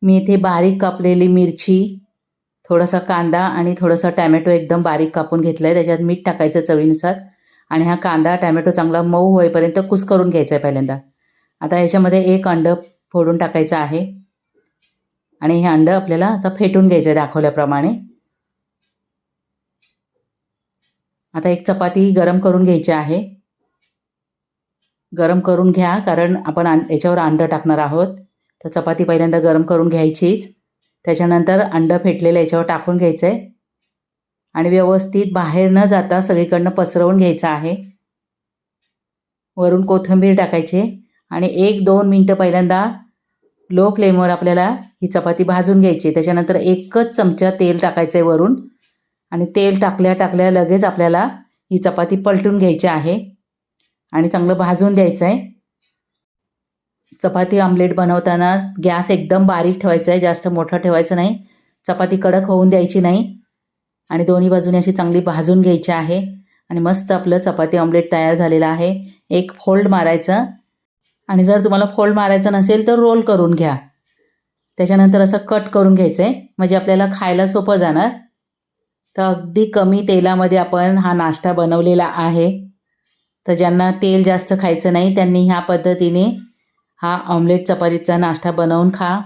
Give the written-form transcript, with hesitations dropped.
मी इथे बारीक कापलेली मिरची, थोडासा कांदा आणि थोडासा टॅमॅटो एकदम बारीक कापून घेतला आहे. त्याच्यात मीठ टाकायचं चवीनुसार आणि हा कांदा टॅमॅटो चांगला मऊ होईपर्यंत कुस्करून घ्यायचा आहे पहिल्यांदा. आता याच्यामध्ये एक अंडं फोडून टाकायचं आहे आणि हे अंडं आपल्याला आता फेटून घ्यायचं आहे दाखवल्याप्रमाणे. आता एक चपाती गरम करून घ्यायची आहे. गरम करून घ्या कारण आपण याच्यावर अंडं टाकणार आहोत. तर चपाती पहिल्यांदा गरम करून घ्यायचीच. त्याच्यानंतर अंडं फेटलेलं याच्यावर टाकून घ्यायचं आहे आणि व्यवस्थित बाहेर न जाता सगळीकडनं पसरवून घ्यायचं आहे. वरून कोथिंबीर टाकायची आणि 1-2 मिनटं पहिल्यांदा लो फ्लेमवर आपल्याला ही चपाती भाजून घ्यायची. त्याच्यानंतर 1च चमचा तेल टाकायचं आहे वरून आणि तेल टाकल्या टाकल्या लगेच आपल्याला ही चपाती पलटून घ्यायची आहे आणि चांगलं भाजून द्यायचं आहे. चपाती आमलेट बनवताना गॅस एकदम बारीक ठेवायचा आहे, जास्त मोठा ठेवायचं नाही. चपाती कडक होऊन द्यायची नाही आणि दोन्ही बाजूने अशी चांगली भाजून घ्यायची आहे आणि मस्त आपलं चपाती ऑमलेट तयार झालेलं आहे. एक फोल्ड मारायचं आणि जर तुम्हाला फोल्ड मारायचं नसेल तर रोल करून घ्या. त्याच्यानंतर असं कट करून घ्यायचं आहे म्हणजे आपल्याला खायला सोपं जाणार. तर अगदी कमी तेलामध्ये आपण हा नाश्ता बनवलेला आहे. तर ज्यांना तेल जास्त खायचं नाही त्यांनी ह्या पद्धतीने हा ऑमलेट चपातीचा नाश्ता बनवून खा.